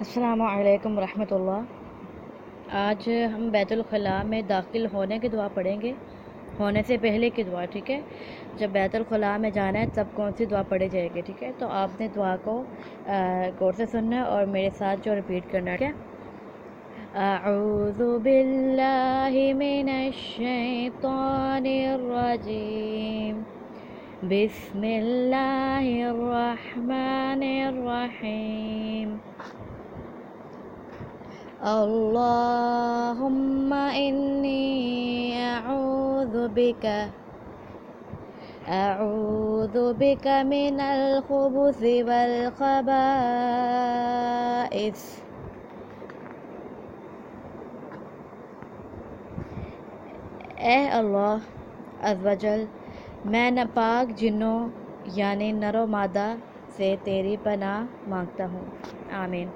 السلام علیکم ورحمۃ اللہ۔ آج ہم بیت الخلاء میں داخل ہونے کی دعا پڑھیں گے، ہونے سے پہلے کی دعا، ٹھیک ہے۔ جب بیت الخلاء میں جانا ہے تب کون سی دعا پڑھی جائے گی، ٹھیک ہے۔ تو آپ نے دعا کو غور سے سننا ہے اور میرے ساتھ جو ریپیٹ کرنا ہے، ٹھیک ہے۔ اعوذ باللہ من الشیطان الرجیم، بسم اللہ الرحمن الرحیم، اللہم انی اعوذ بک من الخبث والخبائث، اے اللہ عز و جل، میں ناپاک جنوں یعنی نر و مادہ سے تیری پناہ مانگتا ہوں، آمین۔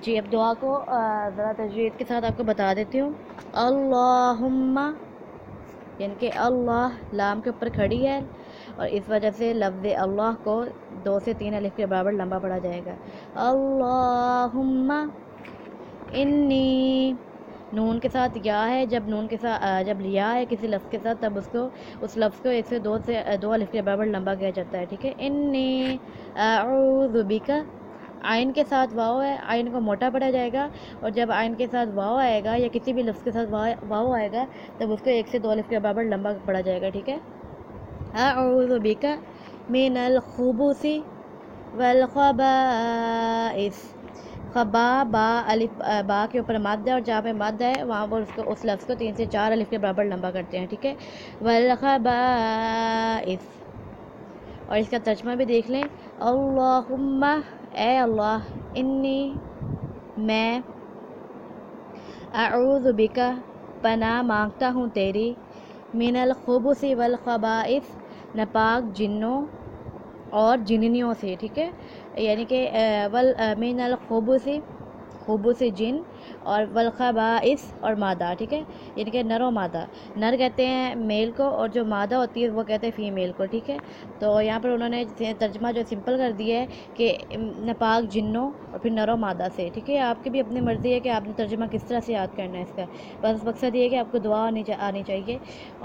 جی اب دعا کو ذرا تجوید کے ساتھ آپ کو بتا دیتی ہوں۔ اللہم یعنی کہ اللہ لام کے اوپر کھڑی ہے اور اس وجہ سے لفظ اللہ کو 2 سے 3 الف کے برابر لمبا پڑھا جائے گا۔ اللہم انی، نون کے ساتھ یا ہے، جب جب یا ہے کسی لفظ کے ساتھ تب اس لفظ کو 1 سے 2 الف کے برابر لمبا کیا جاتا ہے، ٹھیک ہے۔ انی اعوذ بک، آئین کے ساتھ واو ہے، آئین کو موٹا پڑھا جائے گا، اور جب آئین کے ساتھ واو آئے گا یا کسی بھی لفظ کے ساتھ واو آئے گا تب اس کو 1 سے 2 الف کے برابر لمبا پڑھا جائے گا، ٹھیک ہے۔ اعوذ بک من الخبث والخبائث، خبا با الف با کے اوپر مد ہے اور جہاں پہ مد ہے وہاں پر اس لفظ کو 3 سے 4 الف کے برابر لمبا کرتے ہیں، ٹھیک ہے۔ والخبائث، اور اس کا ترجمہ بھی دیکھ لیں۔ اللہم، اے اللہ، انی، میں، اعوذ بک، پناہ مانگتا ہوں تیری، من الخبث والخبائث، ناپاک جنوں اور جننیوں سے، ٹھیک ہے۔ یعنی کہ من الخبث، خبث جن، اور والخبائث اور مادہ، ٹھیک ہے۔ یعنی کہ نر و مادہ، نر کہتے ہیں میل کو اور جو مادہ ہوتی ہے وہ کہتے ہیں فیمیل کو، ٹھیک ہے۔ تو یہاں پر انہوں نے ترجمہ جو سمپل کر دیا ہے کہ ناپاک جنوں اور پھر نر و مادہ سے، ٹھیک ہے۔ آپ کی بھی اپنی مرضی ہے کہ آپ نے ترجمہ کس طرح سے یاد کرنا ہے اس کا، بس مقصد یہ ہے کہ آپ کو دعا آنی چاہیے۔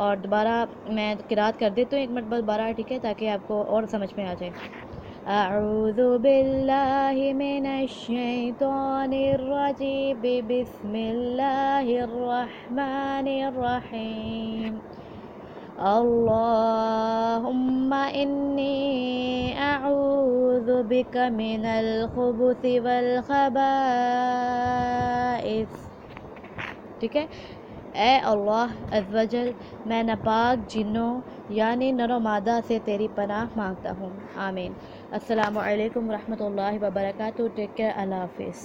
اور دوبارہ میں قرات کر دیتی ہوں ایک مرتبہ دوبارہ، ٹھیک ہے، تاکہ آپ کو اور سمجھ میں آ جائے۔ اعوذ باللہ من الشیطان الرجیم، بسم اللہ الرحمن الرحیم، اللہم انی اعوذ بک من الخبث والخبائث، ٹھیک ہے۔ اے اللہ عز و جل، میں ناپاک جنوں یعنی نر و مادہ سے تیری پناہ مانگتا ہوں، آمین۔ السلام علیکم ورحمۃ اللہ وبرکاتہ، ٹیک کیئر، اللہ حافظ۔